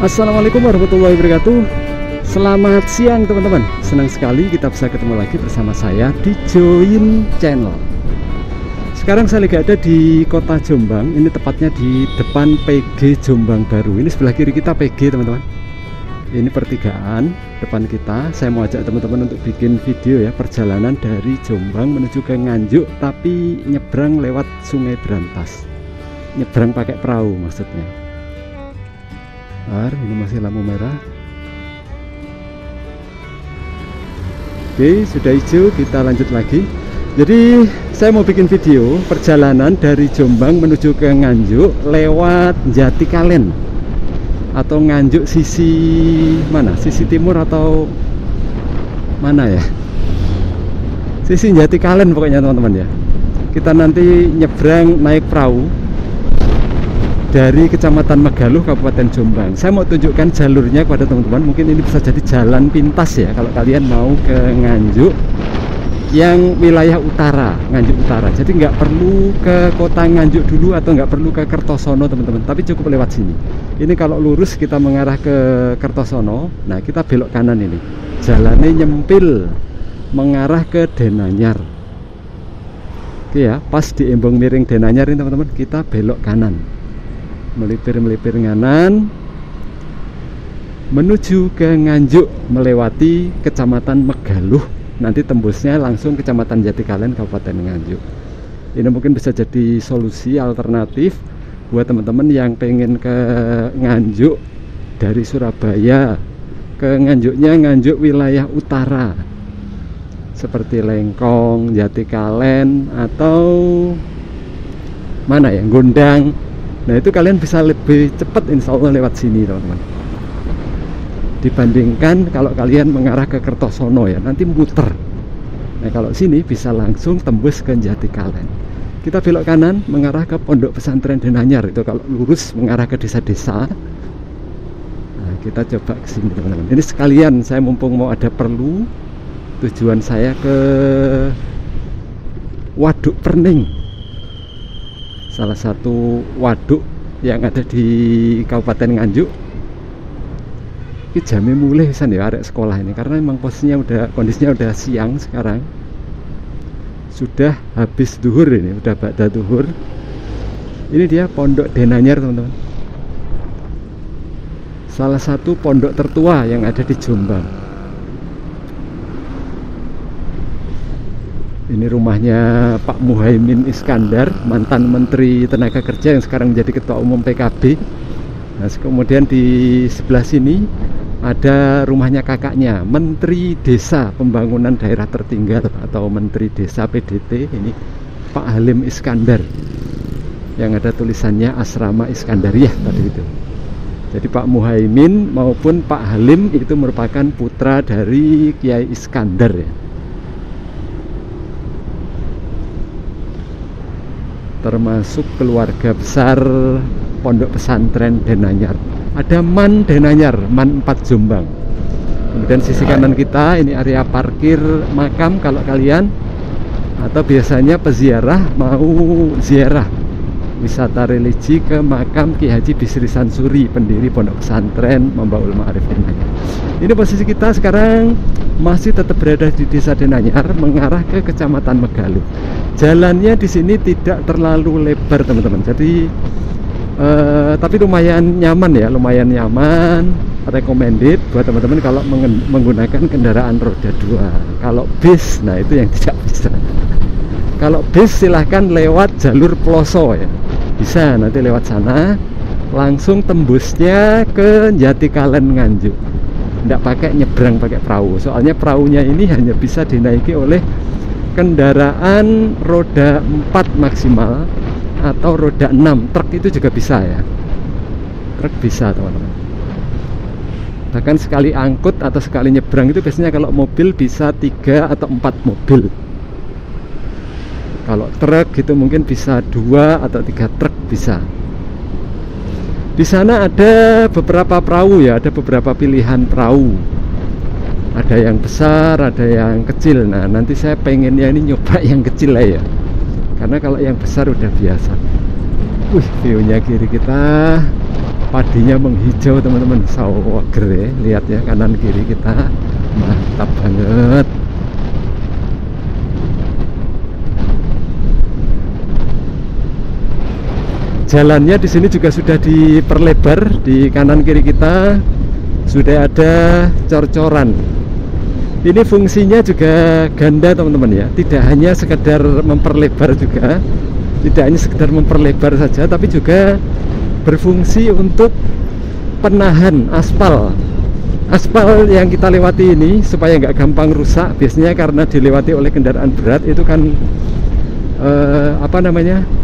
Assalamualaikum warahmatullahi wabarakatuh. Selamat siang teman-teman. Senang sekali kita bisa ketemu lagi bersama saya di Join Channel. Sekarang saya lagi ada di kota Jombang. Ini tepatnya di depan PG Jombang Baru. Ini sebelah kiri kita PG teman-teman. Ini pertigaan depan kita. Saya mau ajak teman-teman untuk bikin video ya, perjalanan dari Jombang menuju ke Nganjuk, tapi nyebrang lewat Sungai Brantas. Nyebrang pakai perahu maksudnya. Ini masih lampu merah. Oke, sudah hijau, kita lanjut lagi. Jadi saya mau bikin video perjalanan dari Jombang menuju ke Nganjuk lewat Jatikalen atau Nganjuk sisi mana? Sisi timur atau mana ya? Sisi Jatikalen pokoknya teman-teman ya. Kita nanti nyebrang naik perahu dari Kecamatan Megaluh, Kabupaten Jombang. Saya mau tunjukkan jalurnya kepada teman-teman. Mungkin ini bisa jadi jalan pintas ya kalau kalian mau ke Nganjuk yang wilayah utara, Nganjuk Utara. Jadi nggak perlu ke kota Nganjuk dulu atau nggak perlu ke Kertosono teman-teman, tapi cukup lewat sini. Ini kalau lurus kita mengarah ke Kertosono, nah kita belok kanan ini. Jalannya nyempil mengarah ke Denanyar. Oke ya, pas di embong miring Denanyar ini teman-teman, kita belok kanan. Melipir kanan menuju ke Nganjuk melewati Kecamatan Megaluh, nanti tembusnya langsung Kecamatan Jatikalen, Kabupaten Nganjuk. Ini mungkin bisa jadi solusi alternatif buat teman-teman yang pengen ke Nganjuk dari Surabaya. Ke Nganjuknya Nganjuk wilayah utara seperti Lengkong, Jatikalen, atau mana ya, Gondang. Nah itu kalian bisa lebih cepat insya Allah lewat sini teman-teman, dibandingkan kalau kalian mengarah ke Kertosono ya, nanti muter. Nah kalau sini bisa langsung tembus ke Jatikalen. Kita belok kanan mengarah ke Pondok Pesantren Denanyar. Itu kalau lurus mengarah ke desa-desa. Nah kita coba ke sini teman-teman. Ini sekalian saya mumpung mau ada perlu, tujuan saya ke Waduk Perning, salah satu waduk yang ada di Kabupaten Nganjuk. Ini jamnya mulai san ya arek sekolah ini, karena memang kondisinya udah siang sekarang. Sudah habis duhur ini, udah ba'da duhur. Ini dia Pondok Denanyar teman-teman. Salah satu pondok tertua yang ada di Jombang. Ini rumahnya Pak Muhaimin Iskandar, mantan Menteri Tenaga Kerja yang sekarang menjadi Ketua Umum PKB. Nah, kemudian di sebelah sini ada rumahnya kakaknya, Menteri Desa Pembangunan Daerah Tertinggal atau Menteri Desa PDT, ini Pak Halim Iskandar, yang ada tulisannya Asrama Iskandariah tadi itu. Jadi Pak Muhaimin maupun Pak Halim itu merupakan putra dari Kiai Iskandar ya. Termasuk keluarga besar Pondok Pesantren Denanyar. Ada Man Denanyar, Man 4 Jombang. Kemudian sisi kanan kita ini area parkir makam kalau kalian atau biasanya peziarah mau ziarah wisata religi ke makam Ki Haji Bisri Sansuri, pendiri Pondok Pesantren Mambaul Ma'arif Denanyar. Ini posisi kita sekarang masih tetap berada di Desa Denanyar mengarah ke Kecamatan Megaluh. Jalannya di sini tidak terlalu lebar teman-teman, jadi tapi lumayan nyaman ya, lumayan nyaman, recommended buat teman-teman kalau menggunakan kendaraan roda 2. Kalau bis, nah itu yang tidak bisa. Kalau bis silahkan lewat jalur Ploso ya, bisa nanti lewat sana langsung tembusnya ke Jatikalen Nganjuk. Tidak pakai nyebrang pakai perahu, soalnya perahunya ini hanya bisa dinaiki oleh kendaraan roda 4 maksimal atau roda 6. Truk itu juga bisa ya, truk bisa teman-teman. Bahkan sekali angkut atau sekali nyebrang itu biasanya kalau mobil bisa 3 atau 4 mobil. Kalau truk gitu mungkin bisa 2 atau 3 truk bisa. Di sana ada beberapa perahu ya, ada beberapa pilihan perahu. Ada yang besar, ada yang kecil. Nah nanti saya pengennya ini nyoba yang kecil lah ya, karena kalau yang besar udah biasa. View-nya kiri kita padinya menghijau teman-teman, sawoger ya, lihat ya kanan kiri kita, mantap banget. Jalannya di sini juga sudah diperlebar, di kanan kiri kita sudah ada cor-coran. Ini fungsinya juga ganda teman-teman ya, tidak hanya sekedar memperlebar juga, tidak hanya sekedar memperlebar saja, tapi juga berfungsi untuk penahan aspal yang kita lewati ini supaya nggak gampang rusak. Biasanya karena dilewati oleh kendaraan berat itu kan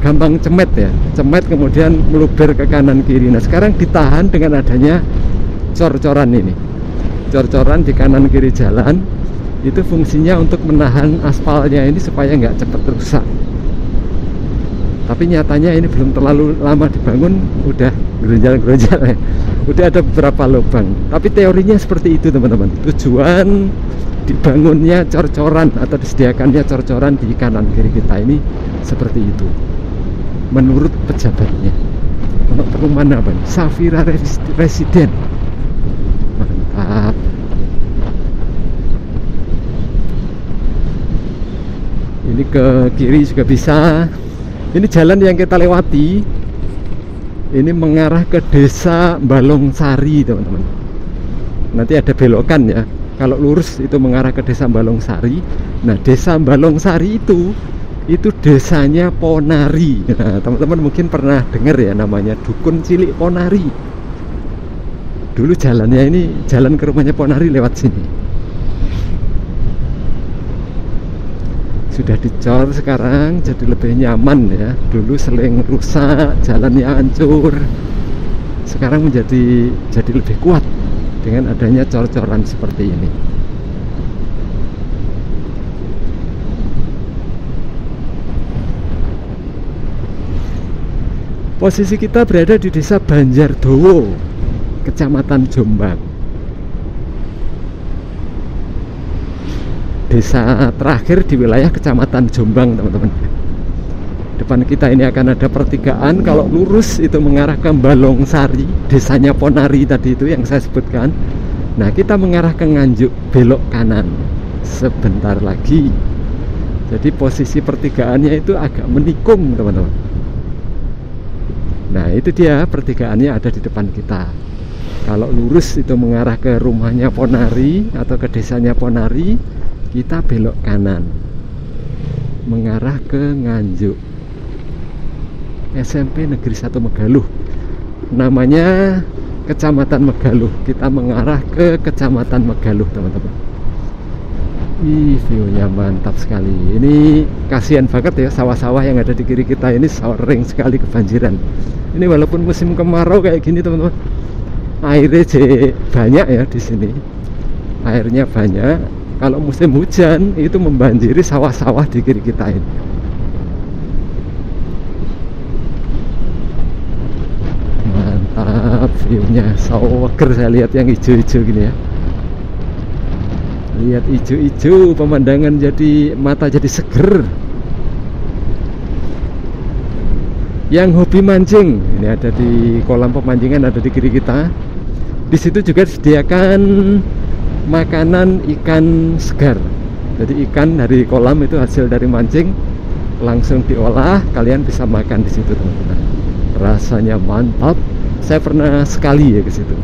gampang cemet kemudian meluber ke kanan kiri. Nah sekarang ditahan dengan adanya cor-coran ini, cor-coran di kanan kiri jalan, itu fungsinya untuk menahan aspalnya ini supaya nggak cepat rusak. Tapi nyatanya ini belum terlalu lama dibangun, udah geronjal-geronjal ya, udah ada beberapa lubang. Tapi teorinya seperti itu teman-teman, tujuan dibangunnya cor-coran atau disediakannya cor-coran di kanan kiri kita ini seperti itu menurut pejabatnya. Untuk perumahan apa nih? Safira Residen. Mantap. Ini ke kiri juga bisa. Ini jalan yang kita lewati ini mengarah ke desa Balongsari teman-teman. Nanti ada belokan ya. Kalau lurus itu mengarah ke desa Balongsari. Nah desa Balongsari itu desanya Ponari. Nah teman-teman mungkin pernah dengar ya namanya Dukun Cilik Ponari. Dulu jalannya ini, jalan ke rumahnya Ponari lewat sini. Sudah dicor sekarang jadi lebih nyaman ya. Dulu sering rusak, jalannya hancur. Sekarang jadi lebih kuat dengan adanya cor-coran seperti ini. Posisi kita berada di desa Banjardowo, Kecamatan Jombang. Desa terakhir di wilayah Kecamatan Jombang teman-teman. Depan kita ini akan ada pertigaan. Kalau lurus itu mengarah ke Balongsari, desanya Ponari tadi itu yang saya sebutkan. Nah kita mengarah ke Nganjuk, belok kanan sebentar lagi. Jadi posisi pertigaannya itu agak menikung teman-teman. Nah itu dia, pertigaannya ada di depan kita. Kalau lurus itu mengarah ke rumahnya Ponari atau ke desanya Ponari, kita belok kanan mengarah ke Nganjuk, SMP Negeri 1 Megaluh, namanya Kecamatan Megaluh. Kita mengarah ke Kecamatan Megaluh teman-teman. View-nya mantap sekali. Ini kasihan banget ya, sawah-sawah yang ada di kiri kita ini sering sekali kebanjiran. Ini walaupun musim kemarau kayak gini teman-teman, airnya banyak ya di sini, airnya banyak. Kalau musim hujan itu membanjiri sawah-sawah di kiri kita ini. Mantap view-nya, sawoger saya lihat yang hijau-hijau gini ya. Lihat hijau-hijau, pemandangan jadi mata jadi seger. Yang hobi mancing, ini ada di kolam pemancingan, ada di kiri kita. Di situ juga disediakan makanan ikan segar. Jadi ikan dari kolam itu hasil dari mancing langsung diolah, kalian bisa makan di situ teman-teman. Rasanya mantap. Saya pernah sekali ya ke situ.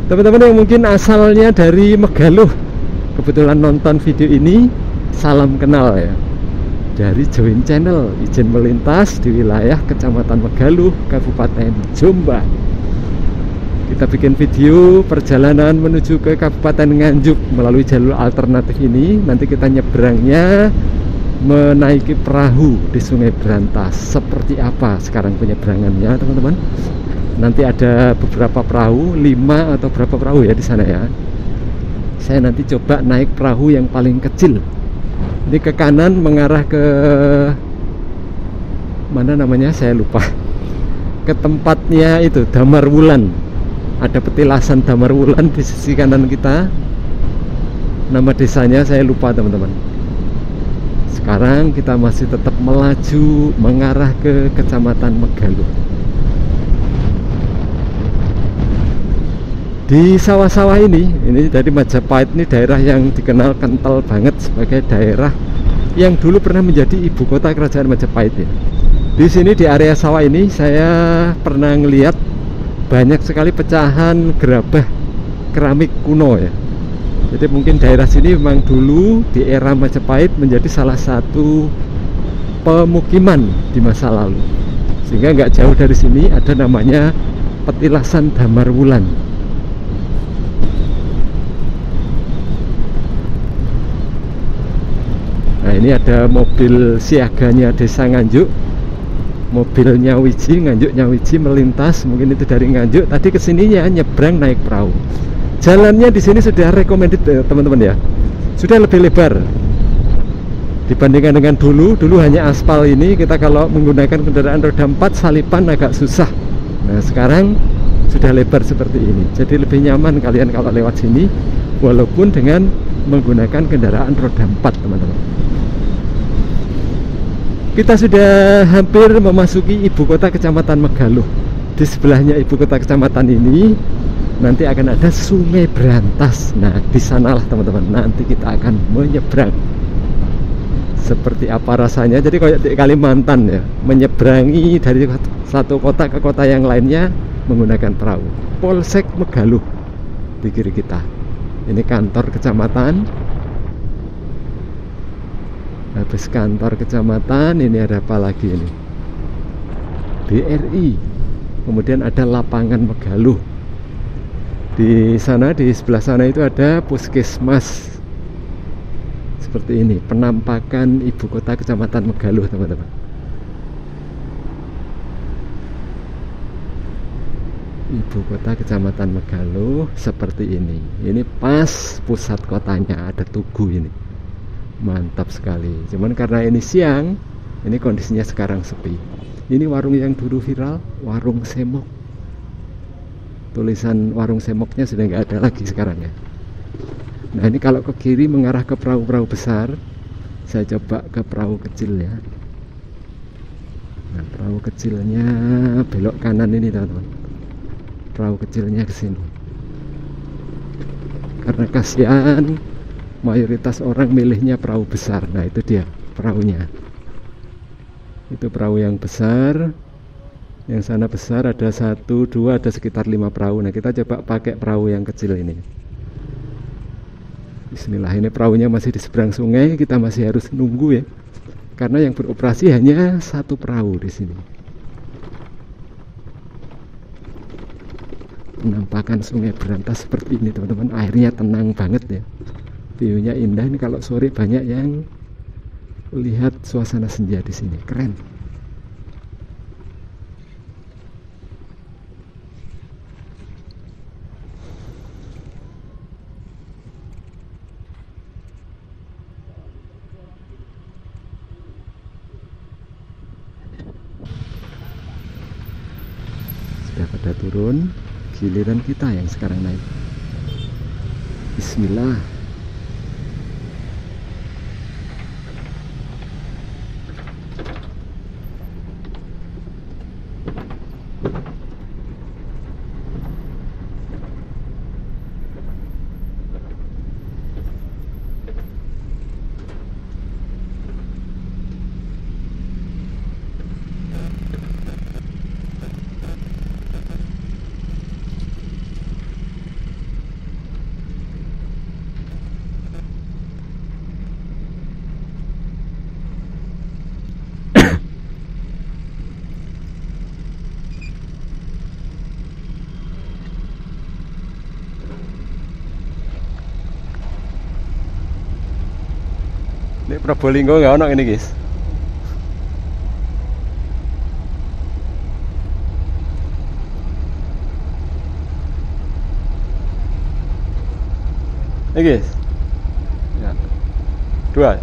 Teman-teman yang mungkin asalnya dari Megaluh, kebetulan nonton video ini, salam kenal ya. Dari Join Channel, izin melintas di wilayah Kecamatan Megaluh, Kabupaten Jombang. Kita bikin video perjalanan menuju ke Kabupaten Nganjuk melalui jalur alternatif ini. Nanti kita nyebrangnya menaiki perahu di Sungai Berantas. Seperti apa sekarang penyeberangannya teman-teman? Nanti ada beberapa perahu, 5 atau berapa perahu ya di sana ya. Saya nanti coba naik perahu yang paling kecil. Ini ke kanan mengarah ke mana namanya saya lupa, ke tempatnya itu Damar Wulan. Ada petilasan Damar Wulan di sisi kanan kita. Nama desanya saya lupa teman-teman. Sekarang kita masih tetap melaju mengarah ke Kecamatan Megaluh. Di sawah-sawah ini dari Majapahit ini daerah yang dikenal kental banget sebagai daerah yang dulu pernah menjadi ibu kota kerajaan Majapahit ya. Di sini di area sawah ini saya pernah ngelihat banyak sekali pecahan gerabah keramik kuno ya. Jadi mungkin daerah sini memang dulu di era Majapahit menjadi salah satu pemukiman di masa lalu. Sehingga nggak jauh dari sini ada namanya Petilasan Damarwulan. Nah ini ada mobil siaganya Desa Nganjuk, mobil Nyawiji, Nganjuk Nyawiji melintas, mungkin itu dari Nganjuk. Tadi kesininya nyebrang naik perahu. Jalannya di sini sudah recommended teman-teman ya, sudah lebih lebar dibandingkan dengan dulu hanya aspal ini. Kita kalau menggunakan kendaraan roda 4 salipan agak susah. Nah sekarang sudah lebar seperti ini, jadi lebih nyaman kalian kalau lewat sini, walaupun dengan menggunakan kendaraan roda 4 teman-teman. Kita sudah hampir memasuki ibu kota Kecamatan Megaluh. Di sebelahnya ibu kota kecamatan ini nanti akan ada Sungai Berantas. Nah, di sanalah teman-teman nanti kita akan menyeberang. Seperti apa rasanya? Jadi kayak di Kalimantan ya, menyeberangi dari satu kota ke kota yang lainnya menggunakan perahu. Polsek Megaluh di kiri kita. Ini kantor kecamatan. Habis kantor kecamatan ini ada apa lagi ini? BRI. Kemudian ada lapangan Megaluh. Di sana, di sebelah sana itu ada puskesmas. Seperti ini penampakan ibu kota Kecamatan Megaluh teman-teman. Ibu kota Kecamatan Megaluh seperti ini. Ini pas pusat kotanya, ada Tugu ini. Mantap sekali. Cuman karena ini siang, ini kondisinya sekarang sepi. Ini warung yang dulu viral, warung semok. Tulisan warung semoknya sudah nggak ada lagi sekarang ya. Nah ini kalau ke kiri mengarah ke perahu-perahu besar, saya coba ke perahu kecil ya. Nah perahu kecilnya belok kanan ini teman-teman. Perahu kecilnya ke sini. Karena kasihan mayoritas orang milihnya perahu besar. Nah itu dia perahunya, itu perahu yang besar. Yang sana besar ada 1, 2, ada sekitar 5 perahu. Nah kita coba pakai perahu yang kecil ini. Bismillah. Ini perahunya masih di seberang sungai, kita masih harus nunggu ya, karena yang beroperasi hanya 1 perahu di sini. Penampakan Sungai Berantas seperti ini teman-teman. Airnya tenang banget ya, view-nya indah. Ini kalau sore banyak yang lihat suasana senja di sini, keren. Sudah pada turun, giliran kita yang sekarang naik. Bismillah. Ini Probolinggo nggak ono ini guys. Ini guys. Ya. 2.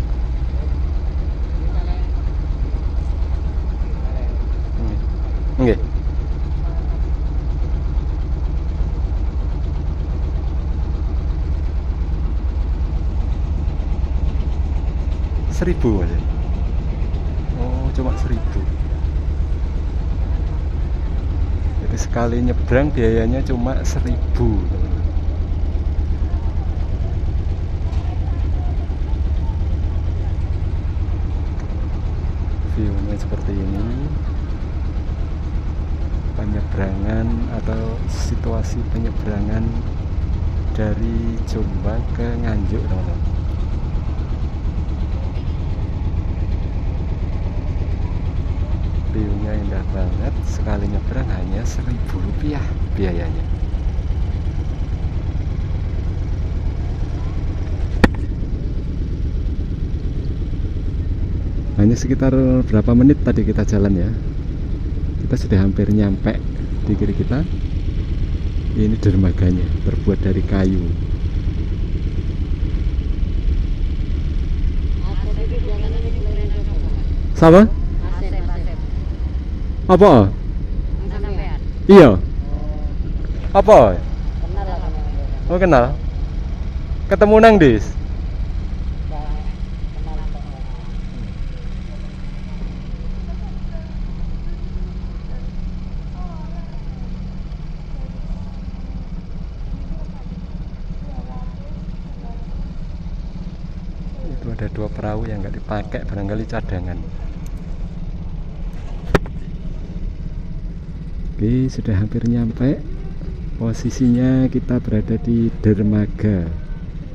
Oke. 1.000 Mas. Oh, cuma 1.000. Jadi sekali nyebrang biayanya cuma 1.000. View-nya seperti ini. Penyeberangan atau situasi penyeberangan dari Jombang ke Nganjuk, teman-teman. View-nya indah banget. Sekali nyebrang hanya 1.000 rupiah biayanya. Hanya sekitar berapa menit tadi kita jalan ya. Kita sudah hampir nyampe. Di kiri kita ini dermaganya, terbuat dari kayu. Sama? Apa? Iya. Apa? Oh, kenal. Ketemu nang dis. Itu ada 2 perahu yang nggak dipakai, barangkali cadangan. Oke, sudah hampir nyampe. Posisinya kita berada di dermaga.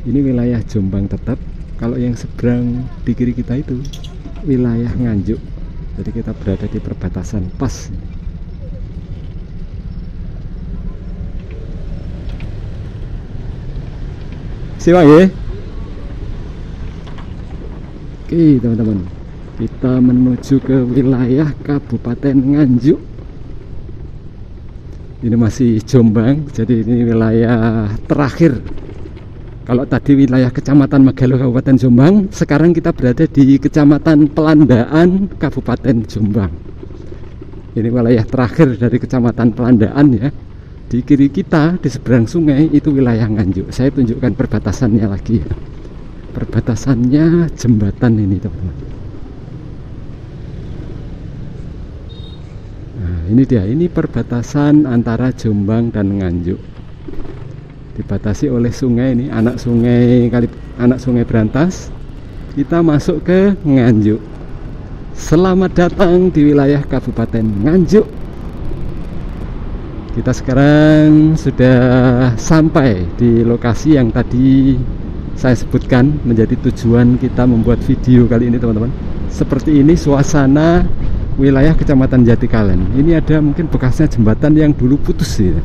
Ini wilayah Jombang tetap. Kalau yang seberang di kiri kita itu wilayah Nganjuk. Jadi kita berada di perbatasan pas. Siwa ya. Oke, teman-teman. Kita menuju ke wilayah Kabupaten Nganjuk. Ini masih Jombang, jadi ini wilayah terakhir. Kalau tadi wilayah Kecamatan Megalo Kabupaten Jombang, sekarang kita berada di Kecamatan Pelandaan Kabupaten Jombang. Ini wilayah terakhir dari Kecamatan Pelandaan ya. Di kiri kita di seberang sungai itu wilayah Nganjuk. Saya tunjukkan perbatasannya lagi ya. Perbatasannya jembatan ini, teman-teman. Ini dia, ini perbatasan antara Jombang dan Nganjuk. Dibatasi oleh sungai ini, anak sungai Berantas. Kita masuk ke Nganjuk. Selamat datang di wilayah Kabupaten Nganjuk. Kita sekarang sudah sampai di lokasi yang tadi saya sebutkan menjadi tujuan kita membuat video kali ini, teman-teman. Seperti ini suasana wilayah Kecamatan Jatikalen. Ini ada mungkin bekasnya jembatan yang dulu putus ya.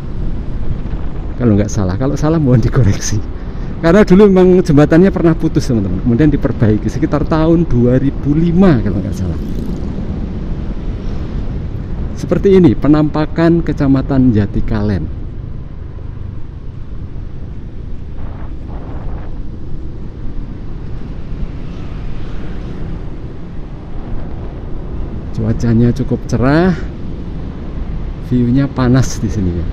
Kalau nggak salah, kalau salah mohon dikoreksi. Karena dulu memang jembatannya pernah putus, teman-teman. Kemudian diperbaiki sekitar tahun 2005 kalau nggak salah. Seperti ini penampakan Kecamatan Jatikalen. Cuacanya cukup cerah, view-nya panas di sini ya.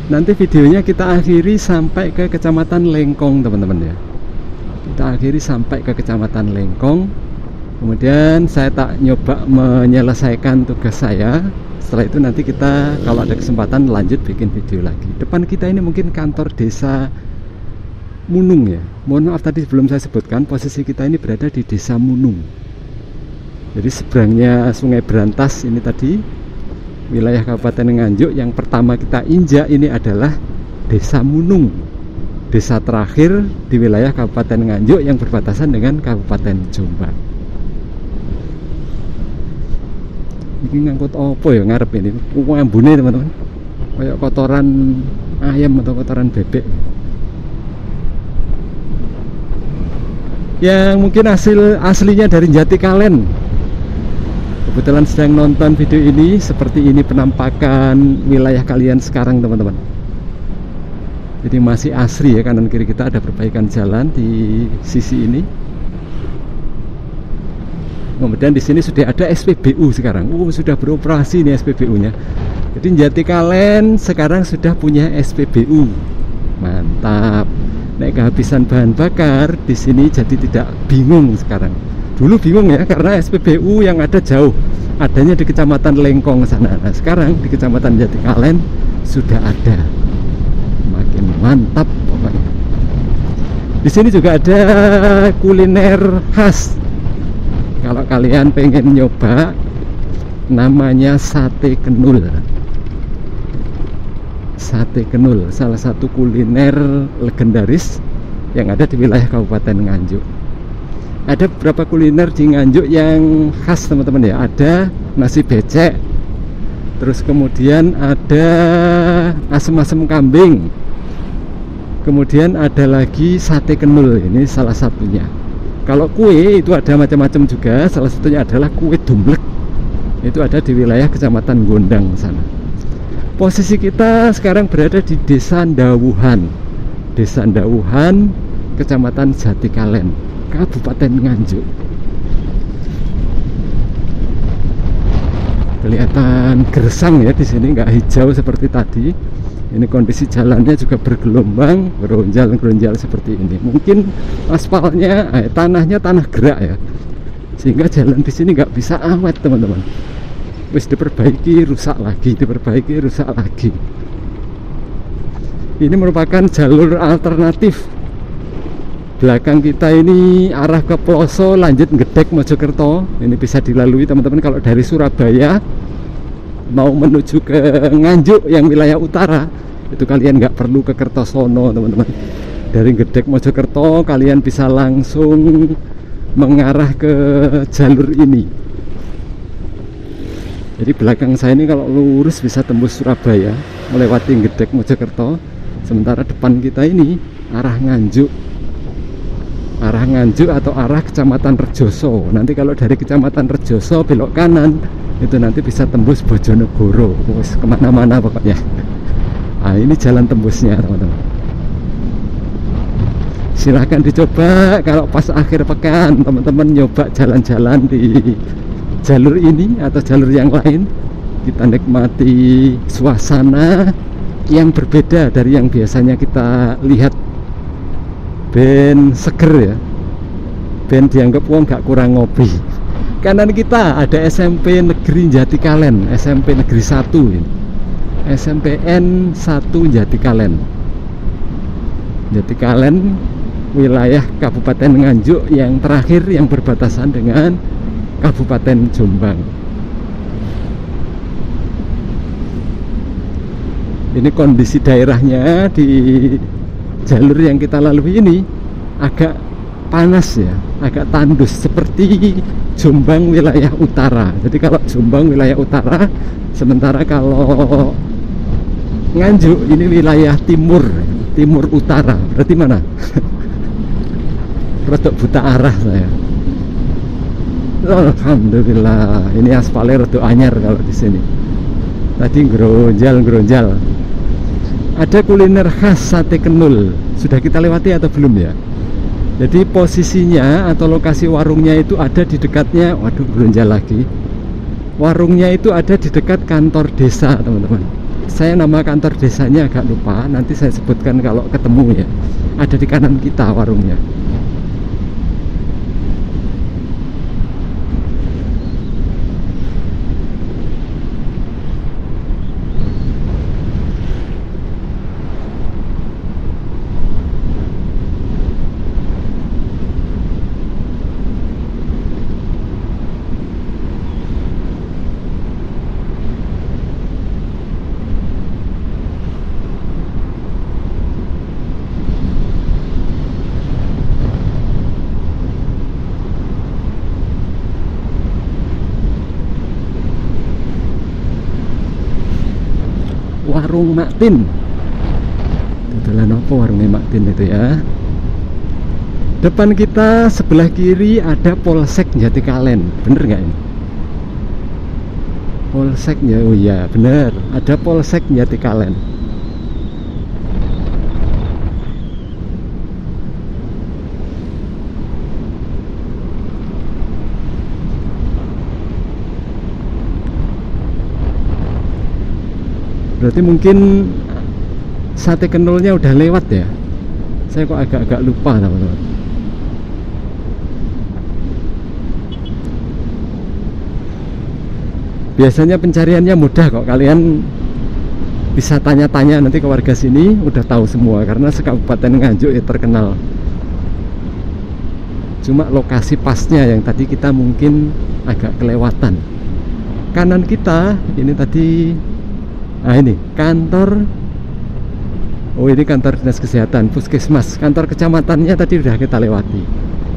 Nanti videonya kita akhiri sampai ke Kecamatan Lengkong, teman-teman ya. Kita akhiri sampai ke Kecamatan Lengkong. Kemudian saya tak nyoba menyelesaikan tugas saya. Setelah itu nanti kita kalau ada kesempatan lanjut bikin video lagi. Depan kita ini mungkin kantor desa Munung ya. Mohon maaf tadi belum saya sebutkan, posisi kita ini berada di Desa Munung. Jadi seberangnya Sungai Berantas ini tadi wilayah Kabupaten Nganjuk. Yang pertama kita injak ini adalah Desa Munung. Desa terakhir di wilayah Kabupaten Nganjuk yang berbatasan dengan Kabupaten Jombang. Ini ngangkut opo ya ngarep ini? Ambune, teman-teman. Kayak kotoran ayam atau kotoran bebek. Yang mungkin aslinya dari Jatikalen. Kebetulan sedang nonton video ini. Seperti ini penampakan wilayah kalian sekarang, teman-teman. Jadi masih asri ya, kanan kiri kita ada perbaikan jalan di sisi ini. Kemudian di sini sudah ada SPBU sekarang. Sudah beroperasi nih SPBU-nya. Jadi Jatikalen sekarang sudah punya SPBU. Mantap. Nek kehabisan bahan bakar di sini jadi tidak bingung sekarang. Dulu bingung ya karena SPBU yang ada jauh, adanya di Kecamatan Lengkong sana. Nah, sekarang di Kecamatan Jatikalen sudah ada. Makin mantap pokoknya. Di sini juga ada kuliner khas. Kalau kalian pengen nyoba, namanya sate kenul. Sate kenul, salah satu kuliner legendaris yang ada di wilayah Kabupaten Nganjuk. Ada beberapa kuliner di Nganjuk yang khas teman-teman ya. Ada nasi becek, terus kemudian ada asem-asem kambing, kemudian ada lagi sate kenul, ini salah satunya. Kalau kue itu ada macam-macam juga, salah satunya adalah kue dumlek. Itu ada di wilayah Kecamatan Gondang sana. Posisi kita sekarang berada di Desa Ndawuhan. Desa Ndawuhan, Kecamatan Jatikalen, Kabupaten Nganjuk. Kelihatan gersang ya di sini, nggak hijau seperti tadi. Ini kondisi jalannya juga bergelombang, geronjal-geronjal seperti ini. Mungkin aspalnya, tanahnya tanah gerak ya, sehingga jalan di sini nggak bisa awet teman-teman. Wis diperbaiki, rusak lagi, diperbaiki, rusak lagi. Ini merupakan jalur alternatif. Belakang kita ini arah ke Ploso, lanjut Gedek Mojokerto. Ini bisa dilalui teman-teman kalau dari Surabaya mau menuju ke Nganjuk yang wilayah utara. Itu kalian nggak perlu ke Kertosono teman-teman. Dari Gedek Mojokerto kalian bisa langsung mengarah ke jalur ini. Jadi belakang saya ini kalau lurus bisa tembus Surabaya melewati Gedek Mojokerto. Sementara depan kita ini arah Nganjuk. Arah Nganjuk atau arah Kecamatan Rejoso. Nanti kalau dari Kecamatan Rejoso belok kanan itu nanti bisa tembus Bojonegoro. Terus kemana-mana pokoknya. Nah, ini jalan tembusnya teman-teman. Silahkan dicoba kalau pas akhir pekan teman-teman nyoba jalan-jalan di jalur ini atau jalur yang lain. Kita nikmati suasana yang berbeda dari yang biasanya kita lihat. Ben seger ya, ben dianggap wong gak kurang ngopi. Kanan kita ada SMP Negeri Jatikalen, SMP Negeri 1 ini. SMPN 1 Jatikalen. Jatikalen wilayah Kabupaten Nganjuk yang terakhir yang berbatasan dengan Kabupaten Jombang. Ini kondisi daerahnya di jalur yang kita lalui ini agak panas ya, agak tandus seperti Jombang wilayah utara. Jadi kalau Jombang wilayah utara, sementara kalau Nganjuk ini wilayah timur, timur utara. Berarti mana? Rodok buta arah saya. Alhamdulillah, ini aspalnya rodok anyar kalau di sini. Tadi geronjal-geronjal. Ada kuliner khas sate kenul. Sudah kita lewati atau belum ya? Jadi posisinya atau lokasi warungnya itu ada di dekatnya, waduh geronjal lagi. Warungnya itu ada di dekat kantor desa teman-teman. Saya nama kantor desanya agak lupa, nanti saya sebutkan kalau ketemu ya. Ada di kanan kita warungnya. Warung Maktin. Itulah apa warungnya Maktin itu ya. Depan kita sebelah kiri ada Polsek Jatikalen. Bener nggak ini? Polseknya, oh iya bener. Ada Polsek Jatikalen. Berarti mungkin sate kenulnya udah lewat ya. Saya kok agak-agak lupa teman-teman. Biasanya pencariannya mudah kok, kalian bisa tanya-tanya nanti ke warga sini, udah tahu semua karena sekabupaten Nganjuk ya terkenal. Cuma lokasi pasnya yang tadi kita mungkin agak kelewatan. Kanan kita ini tadi, nah ini kantor, oh ini kantor dinas kesehatan, puskesmas. Kantor kecamatannya tadi udah kita lewati,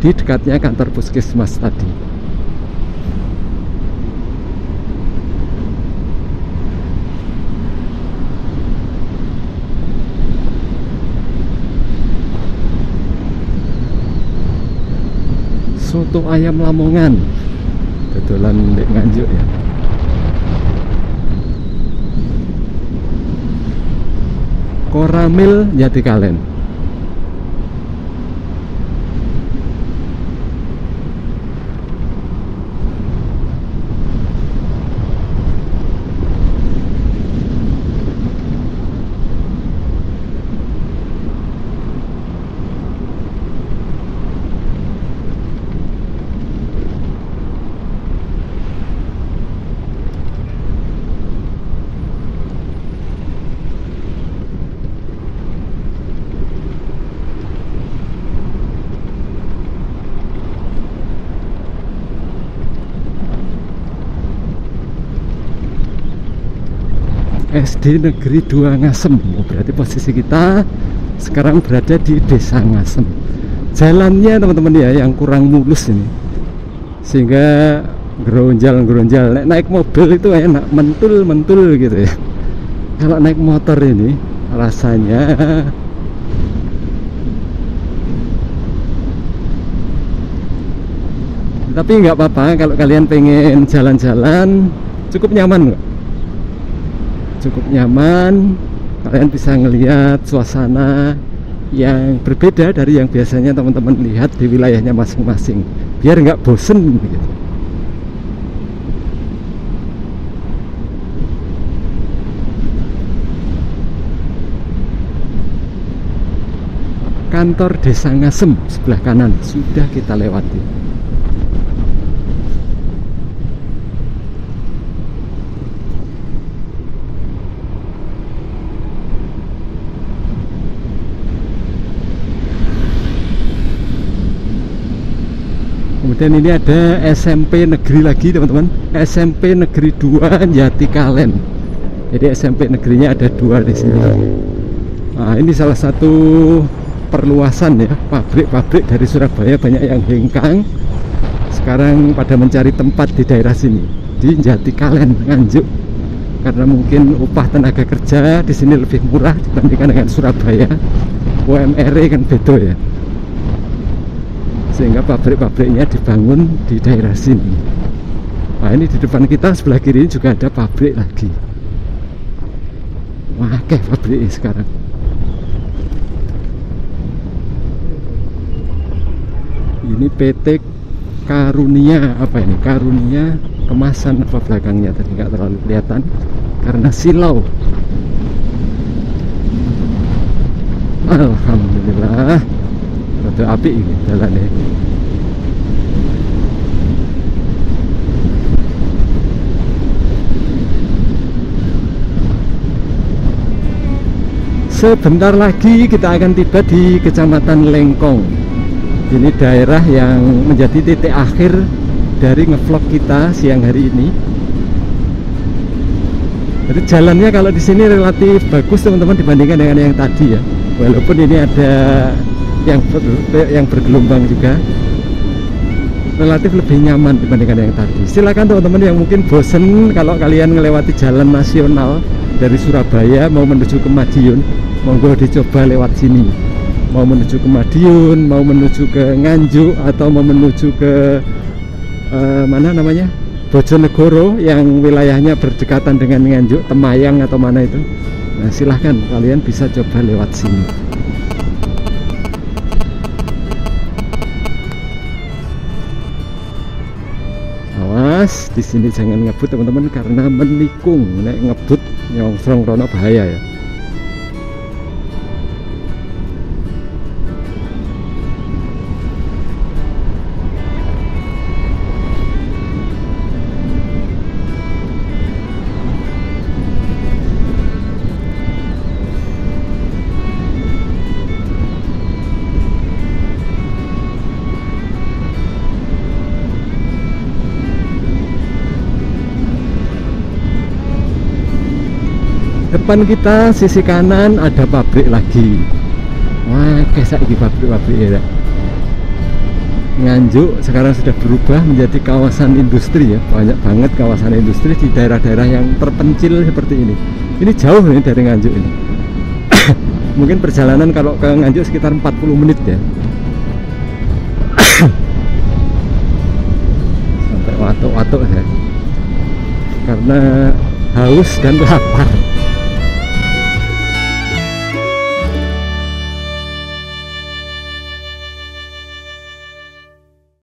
di dekatnya kantor puskesmas tadi. Soto ayam Lamongan dodolan di Nganjuk ya. Koramil Jatikalen. SD Negeri 2 Ngasem. Berarti posisi kita sekarang berada di Desa Ngasem. Jalannya teman-teman ya yang kurang mulus ini, sehingga geronjal-geronjal. Naik mobil itu enak, mentul-mentul gitu ya. Kalau naik motor ini rasanya tapi nggak apa-apa kalau kalian pengen jalan-jalan, cukup nyaman kok. Cukup nyaman, kalian bisa ngelihat suasana yang berbeda dari yang biasanya teman-teman lihat di wilayahnya masing-masing, biar nggak bosen gitu. Kantor Desa Ngasem sebelah kanan sudah kita lewati. Kemudian ini ada SMP negeri lagi teman-teman, SMP Negeri 2 Jatikalen. Jadi SMP negerinya ada 2 di sini. Nah, ini salah satu perluasan ya, pabrik-pabrik dari Surabaya banyak yang hengkang. Sekarang pada mencari tempat di daerah sini, di Jatikalen, Nganjuk. Karena mungkin upah tenaga kerja di sini lebih murah dibandingkan dengan Surabaya. UMR kan beda ya. Sehingga pabrik-pabriknya dibangun di daerah sini. Nah, ini di depan kita sebelah kiri juga ada pabrik lagi. Wah, kayak pabrik sekarang. Ini PT Karunia, apa ini? Karunia Kemasan apa belakangnya tadi nggak terlalu kelihatan karena silau. Alhamdulillah. Rada apik iki dalane. Sebentar lagi kita akan tiba di Kecamatan Lengkong. Ini daerah yang menjadi titik akhir dari ngevlog kita siang hari ini. Jadi jalannya kalau di sini relatif bagus teman-teman dibandingkan dengan yang tadi ya. Walaupun ini ada yang bergelombang juga, relatif lebih nyaman dibandingkan yang tadi. Silakan teman-teman yang mungkin bosen kalau kalian melewati jalan nasional dari Surabaya mau menuju ke Madiun, monggo dicoba lewat sini. Mau menuju ke Madiun, mau menuju ke Nganjuk, atau mau menuju ke mana namanya, Bojonegoro yang wilayahnya berdekatan dengan Nganjuk, Temayang atau mana itu. Nah, silahkan kalian bisa coba lewat sini. Awas di sini jangan ngebut teman-teman, karena menikung. Nek ngebut nyongsrong rono bahaya ya. Depan kita sisi kanan ada pabrik lagi. Wah, kayak ini pabrik-pabrik ya. Nganjuk sekarang sudah berubah menjadi kawasan industri ya. Banyak banget kawasan industri di daerah-daerah yang terpencil seperti ini. Ini jauh nih dari Nganjuk ini. Mungkin perjalanan kalau ke Nganjuk sekitar 40 menit ya. Sampai watuk-watuk ya. Karena haus dan lapar.